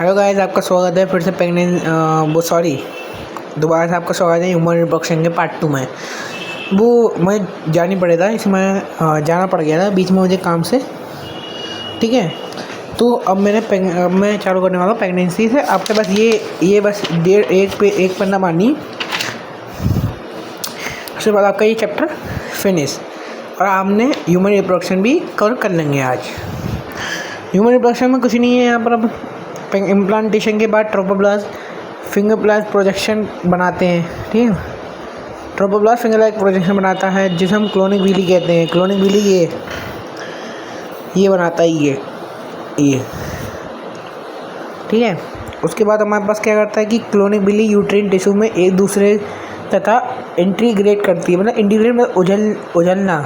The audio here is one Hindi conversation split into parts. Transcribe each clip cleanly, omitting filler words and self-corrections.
हेलो गाइस, आपका स्वागत है फिर से दोबारा से आपका स्वागत है ह्यूमन रिप्रोडक्शन के पार्ट 2 में। वो मैं जान ही पड़ा था, इसमें जाना पड़ गया था बीच में मुझे काम से। ठीक है, तो अब मैं चालू करने वाला हूँ प्रेगनेंसी से। आपके पास ये बस एक पन्ना मानी, उसके बाद आपका ये चैप्टर फिनिश और आपने ह्यूमन रिप्रोडक्शन भी कवर कर लेंगे आज। ह्यूमन रिप्रोडक्शन में कुछ नहीं है यहाँ पर। अब इम्प्लांटेशन के बाद ट्रोपोब्लास्ट फिंगरप्लास्ट प्रोजेक्शन बनाते हैं। ठीक है, ट्रोपोब्लास्ट फिंगरलाइक प्रोजेक्शन बनाता है जिसे हम क्लोनिक विली कहते हैं। क्लोनिक विली ये बनाता है ये। ठीक है, उसके बाद हमारे पास क्या करता है कि क्लोनिक विली यूट्राइन टिश्यू में एक दूसरे तथा इंटीग्रेट करती है। मतलब इंटीग्रेट मतलब उजलना,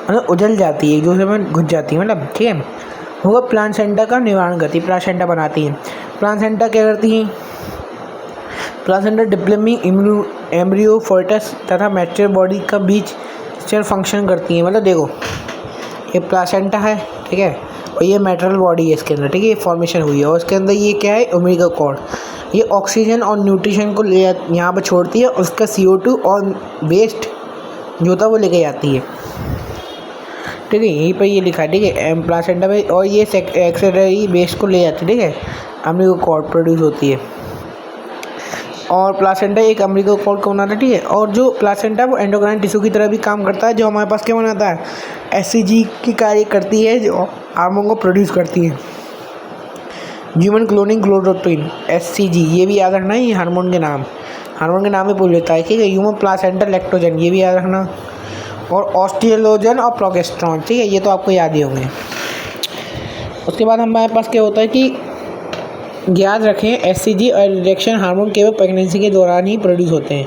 मतलब उजल जाती है, एक दूसरे में घुस जाती है। मतलब ठीक है, वो प्लासेंटा का निर्माण करती है, प्लासेंटा बनाती है। प्लासेंटा क्या करती है? प्लासेंटा डिप्लोमिंग एम्ब्रियो फोर्टस तथा मैच्योर बॉडी का बीच सेल फंक्शन करती है। मतलब देखो, ये प्लासेंटा है, ठीक है, और ये मैटरल बॉडी है इसके अंदर। ठीक है, ये फॉर्मेशन हुई है और उसके अंदर ये क्या है, उम्बिलिकल कॉर्ड। ये ऑक्सीजन और न्यूट्रिशन को ले यहाँ पर छोड़ती है, उसका CO2 और वेस्ट जो होता है वो लेके जाती है। ठीक है, यहीं पर ये लिखा है। ठीक है, प्लासेंटा में, और ये एक्सेलरी वेस्ट को ले जाती है। ठीक है, अम्बिलिकल कॉर्ड प्रोड्यूस होती है और प्लासेंटा एक अम्बिलिकल कॉर्ड को बनाता है। ठीक है, और जो प्लासेंटा वो एंडोक्राइन टिश्यू की तरह भी काम करता है, जो हमारे पास क्या बनाता है, HCG की कार्य करती है, जो हार्मोन को प्रोड्यूस करती है। ह्यूमन क्लोनिंग ग्लोरोट्रिन HCG, ये भी याद रखना है, ये हार्मोन के नाम ही भूल लेता है। ठीक है, ह्यूमन प्लासेंटा लैक्टोजन, ये भी याद रखना, और ऑस्टियोलोजन और प्रोगेस्टेरॉन। ठीक है, ये तो आपको याद ही होंगे। उसके बाद हमारे पास क्या होता है कि याद रखें, HCG और इरेक्शन हार्मोन केवल प्रेगनेंसी के दौरान ही प्रोड्यूस होते हैं।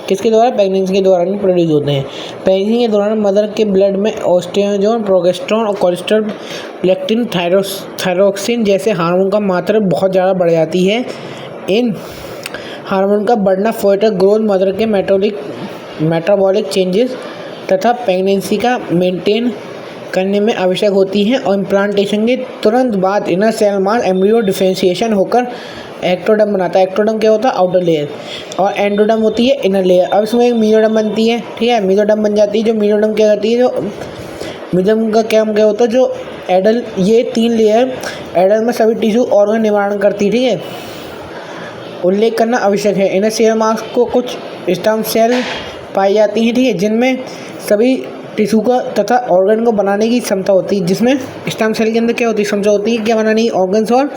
किसके द्वारा? प्रेगनेंसी के दौरान ही प्रोड्यूस होते हैं। प्रेगनेंसी के दौरान मदर के ब्लड में ऑस्टियोजन, प्रोगेस्टेरॉन और कोलेस्ट्रॉल, लेक्टिन, थायरोक्सिन जैसे हार्मोन का मात्रा बहुत ज़्यादा बढ़ जाती है। इन हार्मोन का बढ़ना फर्दर ग्रोथ, मदर के मेटाबॉलिक चेंजेस तथा प्रेगनेंसी का मेंटेन करने में आवश्यक होती है। और इम्प्लांटेशन के तुरंत बाद inner cell mass embryo differentiation होकर एक्टोडर्म बनाता है। एक्टोडर्म क्या होता है? आउटर लेयर, और एंडोडर्म होती है इनर लेयर। अब इसमें एक मेसोडर्म बनती है। ठीक है, मेसोडर्म बन जाती है। जो मेसोडर्म क्या करती है, जो मेसोडर्म का काम क्या होता है, जो एडल, ये 3 लेयर एडल में सभी टिश्यू ऑर्गन निर्माण करती है। ठीक है, उल्लेख करना आवश्यक है, इनर सेल मास को कुछ स्टेम सेल पाई जाती हैं। ठीक है, जिनमें सभी टिश्यू का तथा ऑर्गन को बनाने की क्षमता होती है। जिसमें स्टेम सेल के अंदर क्या होती है, क्षमता होती है क्या बनाने की, ऑर्गन्स और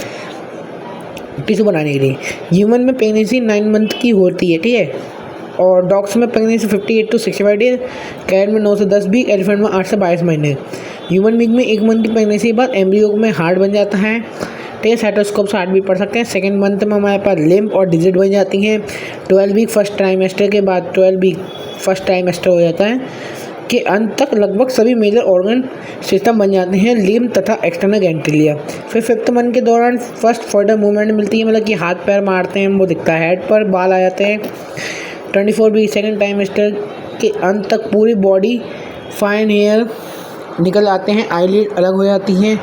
टिश्यू बनाने के लिए। ह्यूमन में प्रेगनेंसी 9 मंथ की होती है। ठीक है, और डॉग्स में प्रेगनेंसी 58 to 65 डेज, कैट में 9 से 10 वीक, एलिफेंट में 8 से 22 महीने। ह्यूमन बींग में 1 मंथ की प्रेगनेंसी के बाद एम्ब्रियो में हार्ट बन जाता है। ठीक है, साइटोस्कोप से हार्ट भी पढ़ सकते हैं। सेकेंड मंथ में हमारे पास लिम्फ और डिजिट बन जाती हैं। 12 वीक फर्स्ट ट्राइमेस्टर के बाद 12 वीक फर्स्ट ट्राइमेस्टर हो जाता है के अंत तक लगभग सभी मेजर ऑर्गन सिस्टम बन जाते हैं, लिम्फ तथा एक्सटर्नल गेंटिलिया। फिर 5th मंथ के दौरान फर्स्ट फर्दर मूवमेंट मिलती है, मतलब कि हाथ पैर मारते हैं, वो दिखता है, हेड पर बाल आ जाते हैं। 24 वीक सेकेंड ट्राइमेस्टर के अंत तक पूरी बॉडी फाइन हेयर निकल आते हैं, आईलिड अलग हो जाती हैं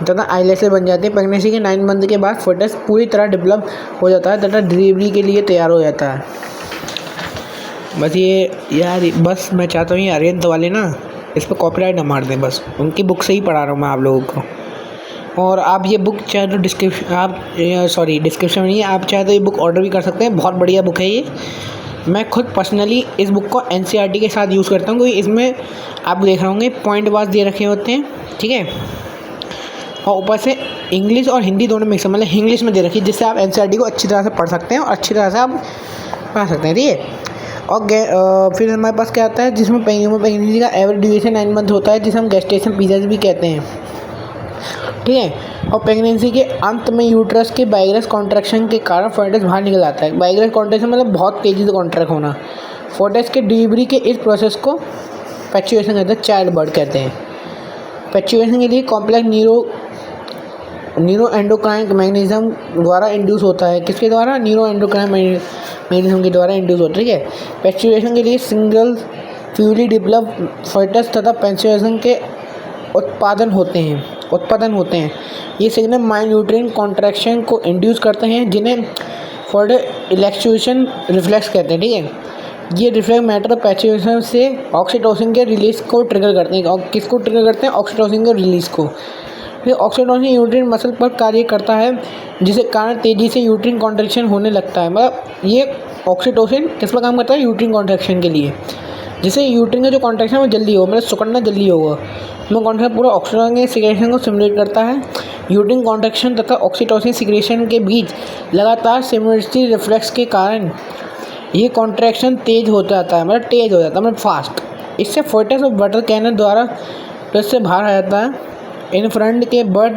तथा आईलैशेस बन जाते हैं। प्रेगनेंसी के 9 मंथ के बाद फोटस पूरी तरह डेवलप हो जाता है तथा डिलीवरी के लिए तैयार हो जाता है। बस ये यार, बस मैं चाहता हूँ ये अरिहंत वाले ना इस पर कॉपीराइट ना मार दें। बस उनकी बुक से ही पढ़ा रहा हूँ मैं आप लोगों को। और आप ये बुक चाहे तो डिस्क्रिप्शन में नहीं है, आप चाहे तो ये बुक ऑर्डर भी कर सकते हैं। बहुत बढ़िया बुक है ये। मैं खुद पर्सनली इस बुक को NCERT के साथ यूज़ करता हूँ, क्योंकि इसमें आप देख रहे होंगे पॉइंट वाइज दे रखे होते हैं। ठीक है, और ऊपर से इंग्लिश और हिंदी दोनों मिक्स, मतलब इंग्लिश में दे रखी है, जिससे आप NCERT को अच्छी तरह से पढ़ सकते हैं और अच्छी तरह से आप पढ़ सकते हैं। ठीक है, और फिर हमारे पास क्या आता है, जिसमें प्रेगनेंसी का एवरेज ड्यूरेशन 9 मंथ होता है, जिसे हम गेस्टेशन पीरियड भी कहते हैं। ठीक है, और प्रेगनेंसी के अंत में यूट्रस के वाइगरस कॉन्ट्रैक्शन के कारण फोटस बाहर निकल आता है। वाइगरस कॉन्ट्रैक्शन मतलब बहुत तेज़ी से कॉन्ट्रैक्ट होना। फोटस के डिलीवरी के इस प्रोसेस को पैचुएशन कहते हैं, चाइल्ड बर्थ कहते हैं। पैचुएशन के लिए कॉम्प्लेक्स न्यूरो एंडोक्राइन मैकेनिज्म द्वारा इंड्यूस होता है। किसके द्वारा? न्यूरो एंडोक्राइन मैकेनिज्म के द्वारा इंड्यूस होता है। ठीक है, पैचुएशन के लिए सिंगल फ्यूली डेवलप फर्टस तथा पैचुएशन के उत्पादन होते हैं। उत्पादन होते हैं। ये सिग्नल माइंड न्यूट्रिएंट कॉन्ट्रैक्शन को इंड्यूस करते हैं, जिन्हें फर्दर इलेक्ट्रिएशन रिफ्लेक्स कहते हैं। ठीक है, ये रिफ्लेक्स मैटर पैचुएशन से ऑक्सीटोसिन के रिलीज को ट्रिगर करते हैं। और किसको ट्रिगर करते हैं? ऑक्सीटोसिन के रिलीज को। फिर ऑक्सीटोसिन यूट्रिन मसल पर कार्य करता है, जिसके कारण तेज़ी से यूट्रिन कॉन्ट्रैक्शन होने लगता है। मतलब ये ऑक्सीटोसिन किस पर काम करता है? यूट्रिन कॉन्ट्रैक्शन के लिए, जिससे यूट्रिन का जो कॉन्ट्रैक्शन है वो जल्दी हो, मतलब सुकड़ना जल्दी होगा। मैं कॉन्ट्रैक्शन पूरा ऑक्सीटोसिन के सिक्रेशन को सिमुलेट करता है। यूट्रिन कॉन्ट्रैक्शन तथा ऑक्सीटोसिन सिक्रेशन के बीच लगातार सिमुलेटरी रिफ्लेक्स के कारण ये कॉन्ट्रैक्शन तेज हो जाता है, मतलब तेज हो जाता है, मतलब फास्ट। इससे फोर्टस और बटर कैनन द्वारा यूट्रस से बाहर आ जाता है। इन्फ्रंट के बर्थ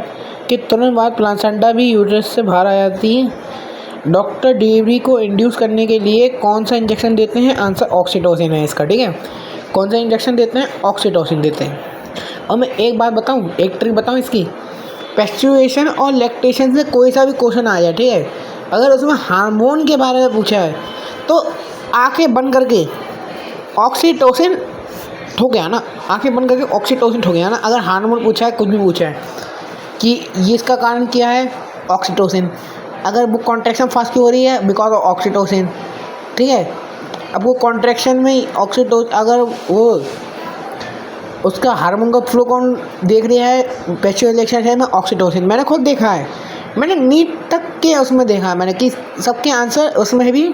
के तुरंत बाद प्लासेंटा भी यूट्रस से बाहर आ जाती है। डॉक्टर डिलीवरी को इंड्यूस करने के लिए कौन सा इंजेक्शन देते हैं? आंसर ऑक्सीटोसिन है इसका। ठीक है, कौन सा इंजेक्शन देते हैं? ऑक्सीटोसिन देते हैं। और मैं एक बात बताऊं, एक ट्रिक बताऊं इसकी। पेस्चुएशन और लैक्टेशन से कोई सा भी क्वेश्चन आ जाए, ठीक है, अगर उसमें हार्मोन के बारे में पूछा है तो आंखें बंद करके ऑक्सीटोसिन ठोक गया ना, आंखें बंद करके ऑक्सीटोसिन ठोक गया ना। अगर हार्मोन पूछा है, कुछ भी पूछा है कि ये इसका कारण क्या है? ऑक्सीटोसिन। अगर वो कॉन्ट्रैक्शन फास्ट क्यों हो रही है? Because of oxytocin. ठीक है, अब वो कॉन्ट्रैक्शन में ऑक्सीटोसिन, अगर वो उसका हार्मोन का फ्लो कौन देख रहा है? पेस्चुअल एक्सरसाइज में ऑक्सीटोसिन। मैंने खुद देखा है, मैंने नीट तक के उसमें देखा है मैंने कि सबके आंसर उसमें भी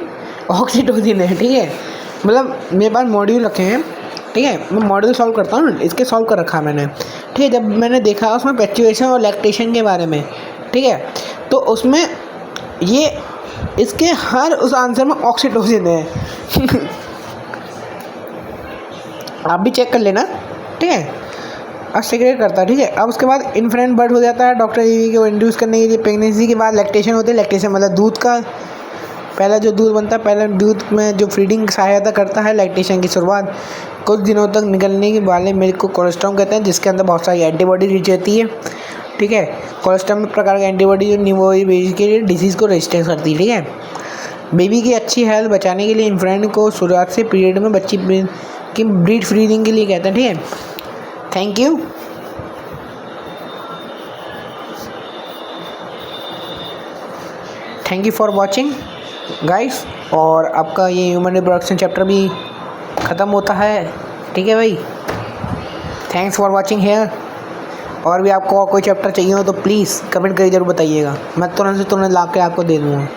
ऑक्सीटोसिन है। ठीक है, मतलब मेरे पास मॉड्यूल रखे हैं, ठीक है, मैं मॉड्यूल सॉल्व करता हूँ, इसके सॉल्व कर रखा है मैंने। ठीक है, जब मैंने देखा उसमें पेस्चुएशन और लैक्टेशन के बारे में, ठीक है, तो उसमें ये इसके हर उस आंसर में ऑक्सीटोसिन है। आप भी चेक कर लेना। ठीक है, अब सिगरेट करता है। ठीक है, अब उसके बाद इन्फ्रेंट बर्थ हो जाता है डॉक्टर को इंड्यूस करने के लिए। प्रेगनेंसी के बाद लैक्टेशन होती है। लैक्टेशन मतलब दूध का पहला जो दूध बनता है, पहले दूध में जो फीडिंग सहायता करता है। लैक्टेशन की शुरुआत कुछ दिनों तक निकलने के वाले मिल्क को कोलेस्ट्रॉम कहते हैं, जिसके अंदर बहुत सारी एंटीबॉडी रिच रहती है। ठीक है, कोलेस्ट्रॉम में प्रकार की एंटीबॉडी जो न्यूबॉर्न बेबी के लिए डिजीज़ को रेजिस्टेंस करती है। ठीक है, बेबी की अच्छी हेल्थ बचाने के लिए इन्फ्रेंट को शुरुआत से पीरियड में बच्ची की ब्रीड फीडिंग के लिए कहते हैं। ठीक है, thank you. Thank you for watching guys. और आपका ये ह्यूमन रिप्रोडक्शन चैप्टर भी ख़त्म होता है। ठीक है भाई, थैंक्स फॉर वॉचिंग हेयर। और भी आपको और कोई चैप्टर चाहिए हो तो प्लीज़ कमेंट करके ज़रूर बताइएगा, मैं तुरंत से तुरंत ला के आपको दे दूँगा।